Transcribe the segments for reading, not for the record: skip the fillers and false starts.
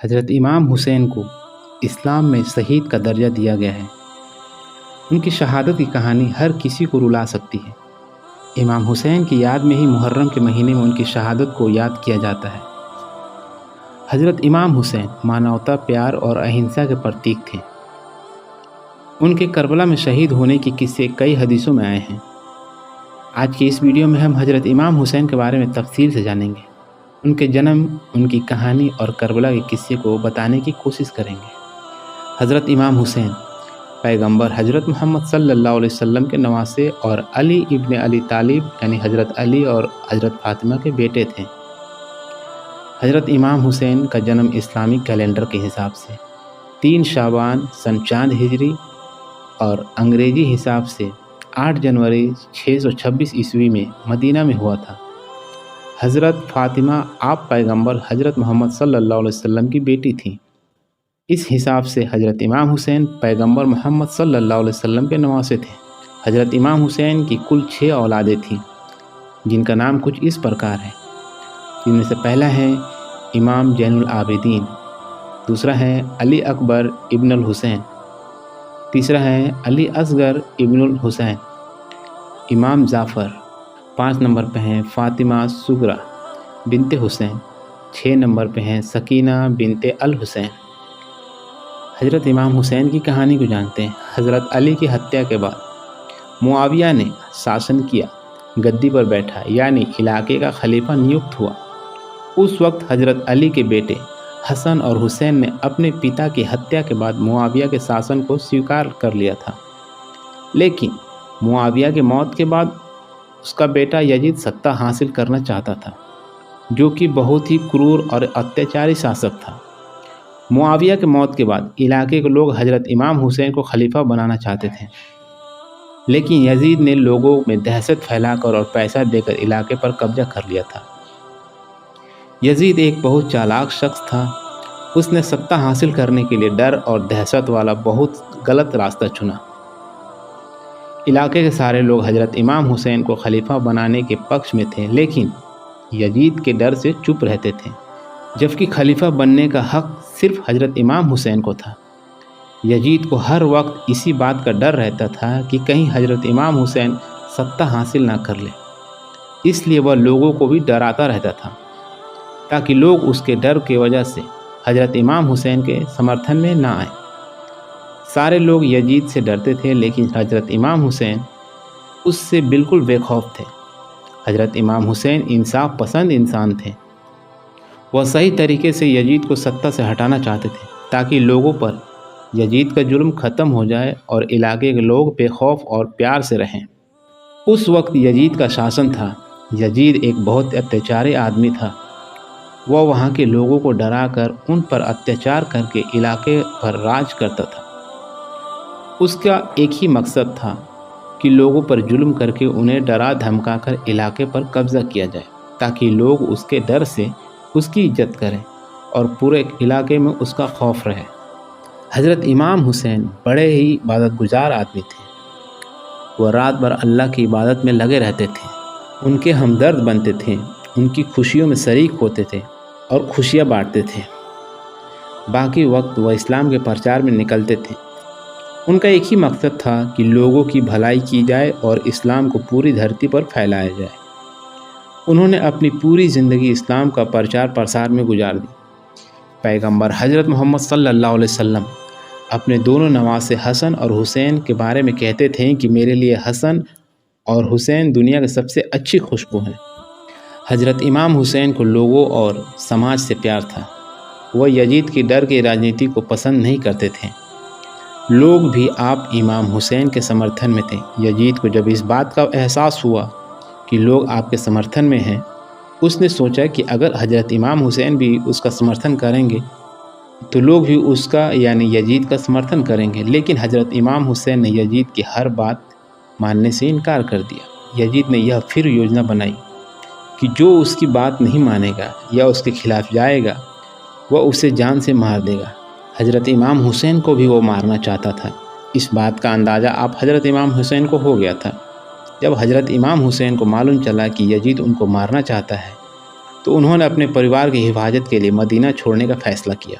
حضرت امام حسین کو اسلام میں شہید کا درجہ دیا گیا ہے۔ ان کی شہادت کی کہانی ہر کسی کو رلا سکتی ہے۔ امام حسین کی یاد میں ہی محرم کے مہینے میں ان کی شہادت کو یاد کیا جاتا ہے۔ حضرت امام حسین مانوتا، پیار اور اہنسا کے پرتیک تھے۔ ان کے کربلا میں شہید ہونے کے قصے کئی حدیثوں میں آئے ہیں۔ آج کی اس ویڈیو میں ہم حضرت امام حسین کے بارے میں تفصیل سے جانیں گے۔ ان کے جنم، ان کی کہانی اور کربلا کے قصے کو بتانے کی کوشش کریں گے۔ حضرت امام حسین پیغمبر حضرت محمد صلی اللہ علیہ وسلم کے نواسے اور علی ابن ابی طالب یعنی حضرت علی اور حضرت فاطمہ کے بیٹے تھے۔ حضرت امام حسین کا جنم اسلامی کیلنڈر کے حساب سے 3 شعبان سن 4 ہجری اور انگریزی حساب سے 8 جنوری 626 عیسوی میں مدینہ میں ہوا تھا۔ حضرت فاطمہ آپ پیغمبر حضرت محمد صلی اللہ علیہ وسلم کی بیٹی تھیں۔ اس حساب سے حضرت امام حسین پیغمبر محمد صلی اللہ علیہ وسلم کے نواسے تھے۔ حضرت امام حسین کی کل 6 اولادیں تھیں، جن کا نام کچھ اس پرکار ہے، جن میں سے پہلا ہے امام زین العابدین، دوسرا ہے علی اکبر ابن الحسین، تیسرا ہے علی اصغر ابن الحسین، امام جعفر، 5 نمبر پہ ہیں فاطمہ صغریٰ بنت حسین، 6 نمبر پہ ہیں سکینہ بنت الحسین۔ حضرت امام حسین کی کہانی کو جانتے ہیں۔ حضرت علی کی ہتیا کے بعد معاویہ نے شاسن کیا، گدی پر بیٹھا یعنی علاقے کا خلیفہ نیوکت ہوا۔ اس وقت حضرت علی کے بیٹے حسن اور حسین نے اپنے پتا کی ہتیا کے بعد معاویہ کے شاسن کو سویکار کر لیا تھا، لیکن معاویہ کے موت کے بعد اس کا بیٹا یزید سطح حاصل کرنا چاہتا تھا، جو کہ بہت ہی کرور اور اتیاچاری شاسک تھا۔ معاویہ کے موت کے بعد علاقے کے لوگ حضرت امام حسین کو خلیفہ بنانا چاہتے تھے، لیکن یزید نے لوگوں میں دہشت پھیلا کر اور پیسہ دے کر علاقے پر قبضہ کر لیا تھا۔ یزید ایک بہت چالاک شخص تھا۔ اس نے سطح حاصل کرنے کے لیے ڈر اور دہشت والا بہت غلط راستہ چنا۔ علاقے کے سارے لوگ حضرت امام حسین کو خلیفہ بنانے کے پکش میں تھے، لیکن یزید کے ڈر سے چپ رہتے تھے، جبکہ خلیفہ بننے کا حق صرف حضرت امام حسین کو تھا۔ یزید کو ہر وقت اسی بات کا ڈر رہتا تھا کہ کہیں حضرت امام حسین سطح حاصل نہ کر لے، اس لیے وہ لوگوں کو بھی ڈراتا رہتا تھا تاکہ لوگ اس کے ڈر کی وجہ سے حضرت امام حسین کے سمرتھن میں نہ آئیں۔ سارے لوگ یزید سے ڈرتے تھے، لیکن حضرت امام حسین اس سے بالکل بے خوف تھے۔ حضرت امام حسین انصاف پسند انسان تھے۔ وہ صحیح طریقے سے یزید کو سطح سے ہٹانا چاہتے تھے تاکہ لوگوں پر یزید کا ظلم ختم ہو جائے اور علاقے کے لوگ بے خوف اور پیار سے رہیں۔ اس وقت یزید کا شاسن تھا۔ یزید ایک بہت اتیاچاری آدمی تھا۔ وہ وہاں کے لوگوں کو ڈرا کر ان پر اتیاچار کر کے علاقے پر راج کرتا تھا۔ اس کا ایک ہی مقصد تھا کہ لوگوں پر ظلم کر کے انہیں ڈرا دھمکا کر علاقے پر قبضہ کیا جائے تاکہ لوگ اس کے ڈر سے اس کی عزت کریں اور پورے علاقے میں اس کا خوف رہے۔ حضرت امام حسین بڑے ہی عبادت گزار آدمی تھے۔ وہ رات بھر اللہ کی عبادت میں لگے رہتے تھے، ان کے ہمدرد بنتے تھے، ان کی خوشیوں میں شریک ہوتے تھے اور خوشیاں بانٹتے تھے۔ باقی وقت وہ اسلام کے پرچار میں نکلتے تھے۔ ان کا ایک ہی مقصد تھا کہ لوگوں کی بھلائی کی جائے اور اسلام کو پوری دھرتی پر پھیلایا جائے۔ انہوں نے اپنی پوری زندگی اسلام کا پرچار پرسار میں گزار دی۔ پیغمبر حضرت محمد صلی اللہ علیہ وسلم اپنے دونوں نواسے حسن اور حسین کے بارے میں کہتے تھے کہ میرے لیے حسن اور حسین دنیا کے سب سے اچھی خوشبو ہیں۔ حضرت امام حسین کو لوگوں اور سماج سے پیار تھا۔ وہ یزید کی ڈر کی راجنیتی کو پسند نہیں کرتے تھے۔ لوگ بھی آپ امام حسین کے سمرتھن میں تھے۔ یزید کو جب اس بات کا احساس ہوا کہ لوگ آپ کے سمرتھن میں ہیں، اس نے سوچا کہ اگر حضرت امام حسین بھی اس کا سمرتھن کریں گے تو لوگ بھی اس کا یعنی یزید کا سمرتھن کریں گے۔ لیکن حضرت امام حسین نے یزید کی ہر بات ماننے سے انکار کر دیا۔ یزید نے یہ پھر یوجنا بنائی کہ جو اس کی بات نہیں مانے گا یا اس کے خلاف جائے گا وہ اسے جان سے مار دے گا۔ حضرت امام حسین کو بھی وہ مارنا چاہتا تھا۔ اس بات کا اندازہ آپ حضرت امام حسین کو ہو گیا تھا۔ جب حضرت امام حسین کو معلوم چلا کہ یزید ان کو مارنا چاہتا ہے تو انہوں نے اپنے پریوار کی حفاظت کے لیے مدینہ چھوڑنے کا فیصلہ کیا۔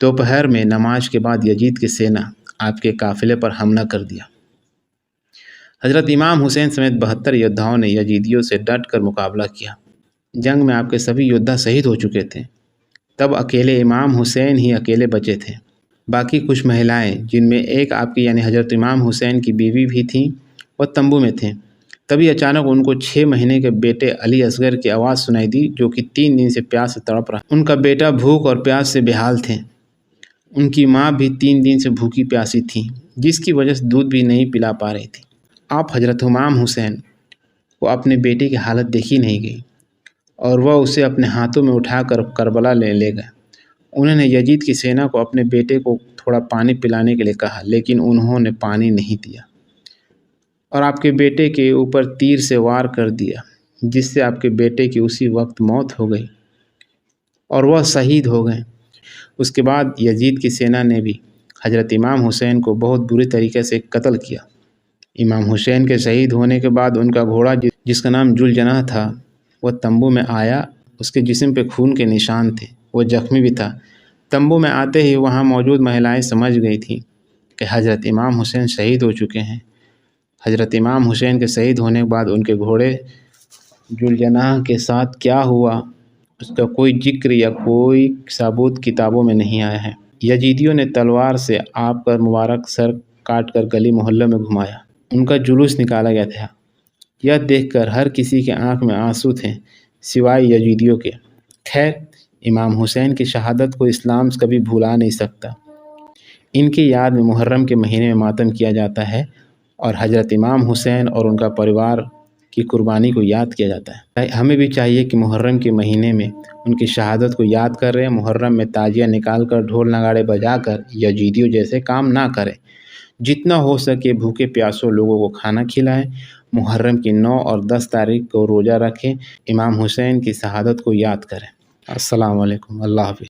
دوپہر میں نماز کے بعد یزید کی سینا آپ کے قافلے پر حملہ کر دیا۔ حضرت امام حسین سمیت 72 یودھاؤں نے یزیدیوں سے ڈٹ کر مقابلہ کیا۔ جنگ میں آپ کے سبھی یودھا شہید ہو چکے تھے۔ تب اکیلے امام حسین ہی اکیلے بچے تھے۔ باقی کچھ مہلائیں، جن میں ایک آپ کی یعنی حضرت امام حسین کی بیوی بھی تھیں، وہ تمبو میں تھیں۔ تبھی اچانک ان کو 6 مہینے کے بیٹے علی اصغر کی آواز سنائی دی، جو کہ 3 دن سے پیاس سے تڑپ رہا۔ ان کا بیٹا بھوک اور پیاس سے بے حال تھے۔ ان کی ماں بھی 3 دن سے بھوکی پیاسی تھی، جس کی وجہ سے دودھ بھی نہیں پلا پا رہی تھی۔ آپ حضرت امام حسین کو اپنے بیٹے کی حالت دیکھی نہیں گئی اور وہ اسے اپنے ہاتھوں میں اٹھا کر کربلا لے گئے۔ انہوں نے یزید کی سینا کو اپنے بیٹے کو تھوڑا پانی پلانے کے لیے کہا، لیکن انہوں نے پانی نہیں دیا اور آپ کے بیٹے کے اوپر تیر سے وار کر دیا، جس سے آپ کے بیٹے کی اسی وقت موت ہو گئی اور وہ شہید ہو گئے۔ اس کے بعد یزید کی سینا نے بھی حضرت امام حسین کو بہت بری طریقے سے قتل کیا۔ امام حسین کے شہید ہونے کے بعد ان کا گھوڑا، جس کا نام ذوالجناح تھا، وہ تمبو میں آیا۔ اس کے جسم پہ خون کے نشان تھے، وہ زخمی بھی تھا۔ تمبو میں آتے ہی وہاں موجود مہلائیں سمجھ گئی تھیں کہ حضرت امام حسین شہید ہو چکے ہیں۔ حضرت امام حسین کے شہید ہونے کے بعد ان کے گھوڑے ذوالجناح کے ساتھ کیا ہوا، اس کا کوئی ذکر یا کوئی ثبوت کتابوں میں نہیں آیا ہے۔ یزیدیوں نے تلوار سے آپ کا مبارک سر کاٹ کر گلی محلے میں گھمایا۔ ان کا جلوس نکالا گیا تھا۔ یہ دیکھ کر ہر کسی کے آنکھ میں آنسو تھے، سوائے یزیدیوں کے۔ خیر، امام حسین کی شہادت کو اسلام کبھی بھلا نہیں سکتا۔ ان کی یاد میں محرم کے مہینے میں ماتم کیا جاتا ہے اور حضرت امام حسین اور ان کا پریوار کی قربانی کو یاد کیا جاتا ہے۔ ہمیں بھی چاہیے کہ محرم کے مہینے میں ان کی شہادت کو یاد کریں، محرم میں تعزیہ نکال کر ڈھول نگاڑے بجا کر یزیدیوں جیسے کام نہ کریں۔ جتنا ہو سکے بھوکے پیاسوں لوگوں کو کھانا کھلائیں۔ محرم کی 9 اور 10 تاریخ کو روزہ رکھیں۔ امام حسین کی شہادت کو یاد کریں۔ السلام علیکم، اللہ حافظ۔